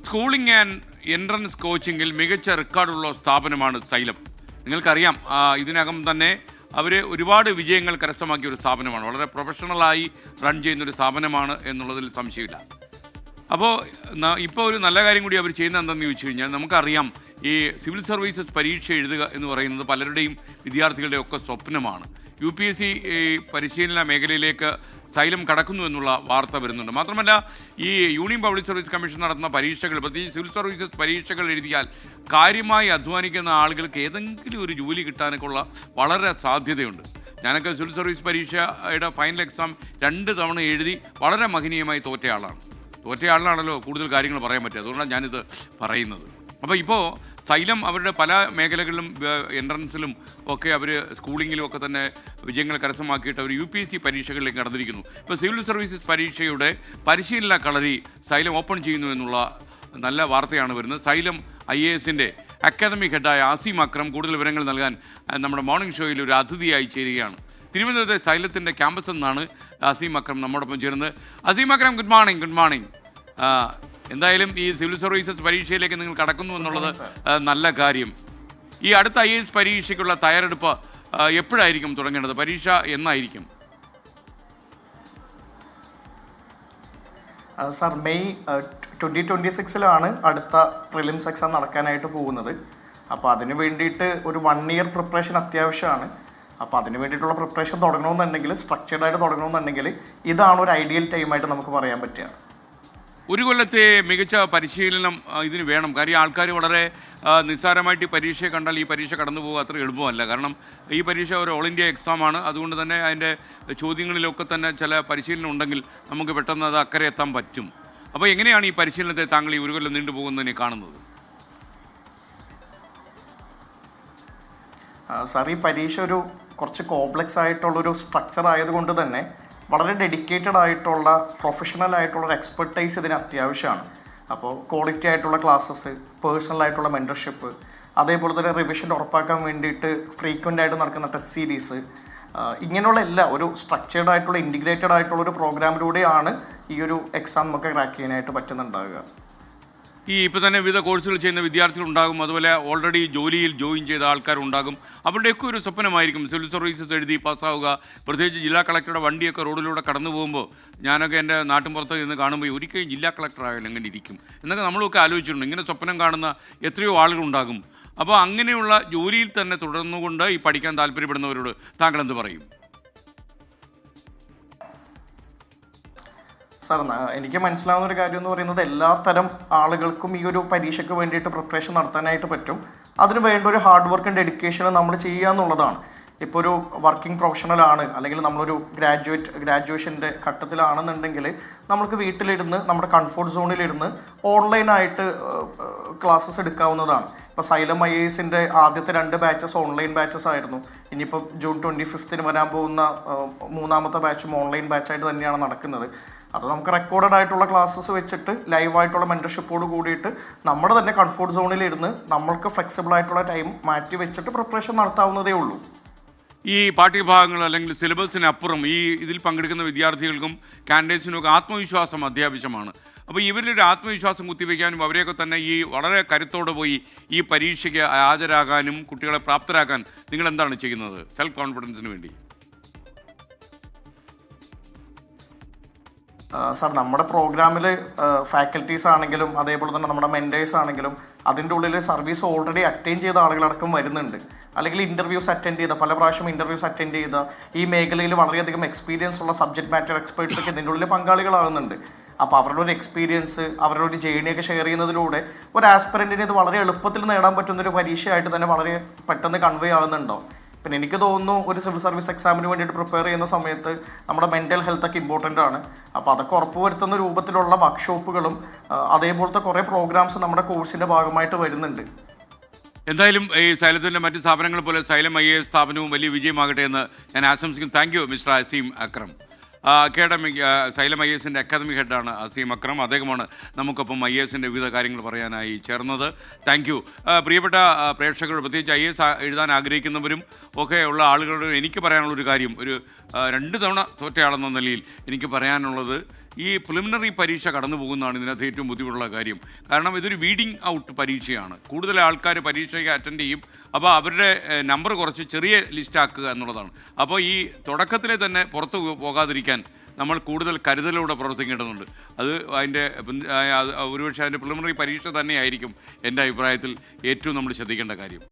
Schooling and entrance കോച്ചിങ്ങിൽ മികച്ച റെക്കോർഡുള്ള സ്ഥാപനമാണ് xylem. നിങ്ങൾക്കറിയാം, ഇതിനകം തന്നെ അവർ ഒരുപാട് വിജയങ്ങൾ കരസ്ഥമാക്കിയ ഒരു സ്ഥാപനമാണ്. വളരെ പ്രൊഫഷണലായി റൺ ചെയ്യുന്നൊരു സ്ഥാപനമാണ് എന്നുള്ളതിൽ സംശയമില്ല. അപ്പോൾ ഇപ്പോൾ ഒരു നല്ല കാര്യം കൂടി അവർ ചെയ്യുന്നത് എന്താണെന്ന് ചോദിച്ചു കഴിഞ്ഞാൽ, നമുക്കറിയാം ഈ സിവിൽ സർവീസസ് പരീക്ഷ എഴുതുക എന്ന് പറയുന്നത് പലരുടെയും വിദ്യാർത്ഥികളുടെയും ഒക്കെ സ്വപ്നമാണ്. UPSC പരിശീലന മേഖലയിലേക്ക് സൈലം കടക്കുന്നു എന്നുള്ള വാർത്ത വരുന്നുണ്ട്. മാത്രമല്ല, ഈ യൂണിയൻ പബ്ലിക് സർവീസ് കമ്മീഷൻ നടത്തുന്ന പരീക്ഷകൾ, പ്രത്യേകിച്ച് സിവിൽ സർവീസസ് പരീക്ഷകൾ എഴുതിയാൽ കാര്യമായി അധ്വാനിക്കുന്ന ആളുകൾക്ക് ഏതെങ്കിലും ഒരു ജോലി കിട്ടാനൊക്കെ ഉള്ള വളരെ സാധ്യതയുണ്ട്. ഞാനൊക്കെ സിവിൽ സർവീസ് പരീക്ഷയുടെ ഫൈനൽ എക്സാം 2 തവണ എഴുതി വളരെ മഹനീയമായി തോറ്റയാളാണല്ലോ കൂടുതൽ കാര്യങ്ങൾ പറയാൻ പറ്റുക. അതുകൊണ്ടാണ് ഞാനിത് പറയുന്നത്. അപ്പോൾ ഇപ്പോൾ സൈലം അവരുടെ പല മേഖലകളിലും എൻട്രൻസിലും ഒക്കെ അവർ സ്കൂളിങ്ങിലും ഒക്കെ തന്നെ വിജയങ്ങൾ കരസ്ഥമാക്കിയിട്ട് അവർ UPSC പരീക്ഷകളിലേക്ക് കടന്നിരിക്കുന്നു. ഇപ്പോൾ സിവിൽ സർവീസസ് പരീക്ഷയുടെ പരിശീലന കളരി സൈലം ഓപ്പൺ ചെയ്യുന്നു എന്നുള്ള നല്ല വാർത്തയാണ് വരുന്നത്. സൈലം IASന്റെ അക്കാദമിക് ഹെഡായ അസീം അക്രം കൂടുതൽ വിവരങ്ങൾ നൽകാൻ നമ്മുടെ മോർണിംഗ് ഷോയിൽ ഒരു അതിഥിയായി ചേരുകയാണ്. തിരുവനന്തപുരത്തെ സൈലത്തിൻ്റെ ക്യാമ്പസിൽ നിന്നാണ് അസീം അക്രം നമ്മോടൊപ്പം ചേരുന്നത്. Aseem Akram, good morning. എന്തായാലും ഈ സിവിൽ സർവീസസ് പരീക്ഷയിലേക്ക് നിങ്ങൾ കടക്കുന്നു എന്നുള്ളത് നല്ല കാര്യം. ഈ അടുത്ത IAS പരീക്ഷയ്ക്കുള്ള തയ്യാറെടുപ്പ് എപ്പോഴായിരിക്കും തുടങ്ങേണ്ടത്? പരീക്ഷ എന്നായിരിക്കും? സാർ, മെയ് 2026 അടുത്ത പ്രിലിംസ് എക്സാം നടക്കാനായിട്ട് പോകുന്നത്. അപ്പോൾ അതിന് വേണ്ടിയിട്ട് ഒരു 1 ഇയർ പ്രിപ്പറേഷൻ അത്യാവശ്യമാണ്. അപ്പോൾ അതിന് വേണ്ടിയിട്ടുള്ള പ്രിപ്പറേഷൻ തുടങ്ങണമെന്നുണ്ടെങ്കിൽ, സ്ട്രക്ചേർഡായിട്ട് തുടങ്ങണമെന്നുണ്ടെങ്കിൽ ഇതാണ് ഒരു ഐഡിയൽ ടൈമായിട്ട് നമുക്ക് പറയാൻ പറ്റുക. ഒരു കൊല്ലത്തെ മികച്ച പരിശീലനം ഇതിന് വേണം. കാര്യം ആൾക്കാർ വളരെ നിസ്സാരമായിട്ട് ഈ പരീക്ഷയെ കണ്ടാൽ ഈ പരീക്ഷ കടന്നു പോകുക അത്ര എളുപ്പമല്ല. കാരണം ഈ പരീക്ഷ ഒരു ഓൾ ഇന്ത്യ എക്സാമാണ്. അതുകൊണ്ട് തന്നെ അതിൻ്റെ ചോദ്യങ്ങളിലൊക്കെ തന്നെ ചില പരിശീലനം ഉണ്ടെങ്കിൽ നമുക്ക് പെട്ടെന്ന് അത് അക്കരെ എത്താൻ പറ്റും. അപ്പോൾ എങ്ങനെയാണ് ഈ പരിശീലനത്തെ താങ്കൾ ഈ ഒരു കൊല്ലം നീണ്ടുപോകുന്നതിനെ കാണുന്നത്? സാർ, ഈ പരീക്ഷ കുറച്ച് കോംപ്ലക്സ് ആയിട്ടുള്ളൊരു സ്ട്രക്ചർ ആയതുകൊണ്ട് തന്നെ വളരെ ഡെഡിക്കേറ്റഡ് ആയിട്ടുള്ള പ്രൊഫഷണൽ ആയിട്ടുള്ളൊരു എക്സ്പെർട്ടൈസ് ഇതിന് അത്യാവശ്യമാണ്. അപ്പോൾ ക്വാളിറ്റി ആയിട്ടുള്ള ക്ലാസ്സസ്, പേഴ്സണൽ ആയിട്ടുള്ള മെൻറ്റർഷിപ്പ്, അതേപോലെ തന്നെ റിവിഷൻ ഉറപ്പാക്കാൻ വേണ്ടിയിട്ട് ഫ്രീക്വൻ്റ് ആയിട്ട് നടക്കുന്ന ടെസ്റ്റ് സീരീസ്, ഇങ്ങനെയുള്ള ഒരു സ്ട്രക്ചേർഡ് ആയിട്ടുള്ള ഇൻറ്റിഗ്രേറ്റഡ് ആയിട്ടുള്ള ഒരു പ്രോഗ്രാമിലൂടെയാണ് ഈ ഒരു എക്സാം നമുക്ക് ക്രാക്ക് ചെയ്യാനായിട്ട് പറ്റുന്നുണ്ടാവുക. ഈ ഇപ്പോൾ തന്നെ വിവിധ കോഴ്സുകൾ ചെയ്യുന്ന വിദ്യാർത്ഥികളുണ്ടാകും, അതുപോലെ ഓൾറെഡി ജോലിയിൽ ജോയിൻ ചെയ്ത ആൾക്കാരുണ്ടാകും. അവരുടെയൊക്കെ ഒരു സ്വപ്നമായിരിക്കും സിവിൽ സർവീസസ് എഴുതി പാസ്സാവുക. പ്രത്യേകിച്ച് ജില്ലാ കളക്ടറുടെ വണ്ടിയൊക്കെ റോഡിലൂടെ കടന്നു പോകുമ്പോൾ ഞാനൊക്കെ എൻ്റെ നാട്ടിൻപുറത്ത് നിന്ന് കാണുമ്പോൾ ഒരിക്കലും ജില്ലാ കളക്ടറായാലും എങ്ങനെ ഇരിക്കും എന്നൊക്കെ നമ്മളൊക്കെ ആലോചിച്ചിട്ടുണ്ട്. ഇങ്ങനെ സ്വപ്നം കാണുന്ന എത്രയോ ആളുകളുണ്ടാകും. അപ്പോൾ അങ്ങനെയുള്ള ജോലിയിൽ തന്നെ തുടർന്നുകൊണ്ട് ഈ പഠിക്കാൻ താല്പര്യപ്പെടുന്നവരോട് താങ്കൾ എന്ത് പറയും? സാർ, എനിക്ക് മനസ്സിലാവുന്ന ഒരു കാര്യം എന്ന് പറയുന്നത്, എല്ലാ തരം ആളുകൾക്കും ഈ ഒരു പരീക്ഷയ്ക്ക് വേണ്ടിയിട്ട് പ്രിപ്പറേഷൻ നടത്താനായിട്ട് പറ്റും. അതിന് വേണ്ട ഒരു ഹാർഡ് വർക്കും ഡെഡിക്കേഷനും നമ്മൾ ചെയ്യുക എന്നുള്ളതാണ്. ഇപ്പോൾ ഒരു വർക്കിംഗ് പ്രൊഫഷണലാണ്, അല്ലെങ്കിൽ നമ്മളൊരു ഗ്രാജുവേഷൻ്റെ ഘട്ടത്തിലാണെന്നുണ്ടെങ്കിൽ നമുക്ക് വീട്ടിലിരുന്ന് നമ്മുടെ കംഫോർട്ട് സോണിലിരുന്ന് ഓൺലൈനായിട്ട് ക്ലാസ്സസ് എടുക്കാവുന്നതാണ്. ഇപ്പോൾ സൈലം IASന്റെ ആദ്യത്തെ 2 ബാച്ചസ് ഓൺലൈൻ ബാച്ചസ് ആയിരുന്നു. ഇനിയിപ്പോൾ ജൂൺ 25 വരാൻ പോകുന്ന 3ാമത്തെ ബാച്ചും ഓൺലൈൻ ബാച്ചായിട്ട് തന്നെയാണ് നടക്കുന്നത്. അത് നമുക്ക് റെക്കോർഡഡ് ആയിട്ടുള്ള ക്ലാസ്സസ് വെച്ചിട്ട് ലൈവായിട്ടുള്ള മെൻറ്റർഷിപ്പോട് കൂടിയിട്ട് നമ്മുടെ തന്നെ കംഫോർട്ട് സോണിലിരുന്ന് നമ്മൾക്ക് ഫ്ലെക്സിബിൾ ആയിട്ടുള്ള ടൈം മാറ്റി വെച്ചിട്ട് പ്രിപ്പറേഷൻ നടത്താവുന്നതേ ഉള്ളൂ. ഈ പാഠ്യഭാഗങ്ങൾ അല്ലെങ്കിൽ സിലബസിനപ്പുറം ഇതിൽ പങ്കെടുക്കുന്ന വിദ്യാർത്ഥികൾക്കും കാൻഡിഡേറ്റ്സിനും ഒക്കെ ആത്മവിശ്വാസം അത്യാവശ്യമാണ്. അപ്പോൾ ഇവരിലൊരു ആത്മവിശ്വാസം കുത്തിവയ്ക്കാനും അവരെയൊക്കെ തന്നെ ഈ വളരെ കരുത്തോടെ പോയി ഈ പരീക്ഷയ്ക്ക് ഹാജരാകാനും കുട്ടികളെ പ്രാപ്തരാക്കാൻ നിങ്ങൾ എന്താണ് ചെയ്യുന്നത് സെൽഫ് കോൺഫിഡൻസിന് വേണ്ടി? സാർ, നമ്മുടെ പ്രോഗ്രാമിൽ ഫാക്കൽറ്റീസ് ആണെങ്കിലും അതേപോലെ തന്നെ നമ്മുടെ മെൻറ്റേഴ്സ് ആണെങ്കിലും അതിൻ്റെ ഉള്ളിൽ സർവീസ് ഓൾറെഡി അറ്റൻഡ് ചെയ്ത ആളുകളടക്കം വരുന്നുണ്ട്. അല്ലെങ്കിൽ ഇൻ്റർവ്യൂസ് അറ്റൻഡ് ചെയ്ത, പല പ്രാവശ്യം ഇൻ്റർവ്യൂസ് അറ്റൻഡ് ചെയ്ത, ഈ മേഖലയിൽ വളരെയധികം എക്സ്പീരിയൻസ് ഉള്ള സബ്ജക്ട് മാറ്റർ എക്സ്പേർട്സൊക്കെ ഇതിൻ്റെ ഉള്ളിൽ പങ്കാളികളാകുന്നുണ്ട്. അപ്പോൾ അവരുടെ ഒരു എക്സ്പീരിയൻസ്, അവരുടെ ഒരു ജേണിയൊക്കെ ഷെയർ ചെയ്യുന്നതിലൂടെ ഒരു ആസ്പിറൻറ്റിന് ഇത് വളരെ എളുപ്പത്തിൽ നേടാൻ പറ്റുന്നൊരു പരീക്ഷയായിട്ട് തന്നെ വളരെ പെട്ടെന്ന് കൺവേ ആകുന്നുണ്ടോ. പിന്നെ എനിക്ക് തോന്നുന്നു, ഒരു സിവിൽ സർവീസ് എക്സാമിന് വേണ്ടിയിട്ട് പ്രിപ്പയർ ചെയ്യുന്ന സമയത്ത് നമ്മുടെ മെൻ്റൽ ഹെൽത്തൊക്കെ ഇമ്പോർട്ടൻ്റ് ആണ്. അപ്പോൾ അതൊക്കെ ഉറപ്പുവരുത്തുന്ന രൂപത്തിലുള്ള വർക്ക്ഷോപ്പുകളും അതേപോലത്തെ കുറേ പ്രോഗ്രാംസ് നമ്മുടെ കോഴ്സിൻ്റെ ഭാഗമായിട്ട് വരുന്നുണ്ട്. എന്തായാലും ഈ സൈലത്തിൻ്റെ മറ്റ് സ്ഥാപനങ്ങൾ പോലെ സൈലം IAS സ്ഥാപനവും വലിയ വിജയമാകട്ടെ എന്ന് ഞാൻ ആശംസിക്കുന്നു. Thank you Mister Azeem Akram. Xylem IASന്റെ അക്കാദമിക് ഹെഡാണ് അസീം അക്രം. അദ്ദേഹമാണ് നമുക്കൊപ്പം IASന്റെ വിവിധ കാര്യങ്ങൾ പറയാനായി ചേർന്നത്. Thank you. പ്രിയപ്പെട്ട പ്രേക്ഷകരോട്, പ്രത്യേകിച്ച് IAS എഴുതാൻ ആഗ്രഹിക്കുന്നവരും ഒക്കെ ഉള്ള ആളുകളോട് എനിക്ക് പറയാനുള്ളൊരു കാര്യം, ഒരു 2 തവണ തോറ്റയാളെന്ന നിലയിൽ എനിക്ക് പറയാനുള്ളത്, ഈ പ്രിലിമിനറി പരീക്ഷ കടന്നു പോകുന്നതാണ് ഇതിനകത്ത് ഏറ്റവും ബുദ്ധിമുട്ടുള്ള കാര്യം. കാരണം ഇതൊരു വീഡിങ് ഔട്ട് പരീക്ഷയാണ്. കൂടുതൽ ആൾക്കാർ പരീക്ഷയ്ക്ക് അറ്റൻഡ് ചെയ്യും. അപ്പോൾ അവരുടെ നമ്പർ കുറച്ച് ചെറിയ ലിസ്റ്റാക്കുക എന്നുള്ളതാണ്. അപ്പോൾ ഈ തുടക്കത്തിലെ തന്നെ പുറത്ത് പോകാതിരിക്കാൻ നമ്മൾ കൂടുതൽ കരുതലോടെ പ്രവർത്തിക്കേണ്ടതുണ്ട്. അത് അതിൻ്റെ ഒരുപക്ഷെ അതിൻ്റെ പ്രിലിമിനറി പരീക്ഷ തന്നെയായിരിക്കും എൻ്റെ അഭിപ്രായത്തിൽ ഏറ്റവും നമ്മൾ ശ്രദ്ധിക്കേണ്ട കാര്യം.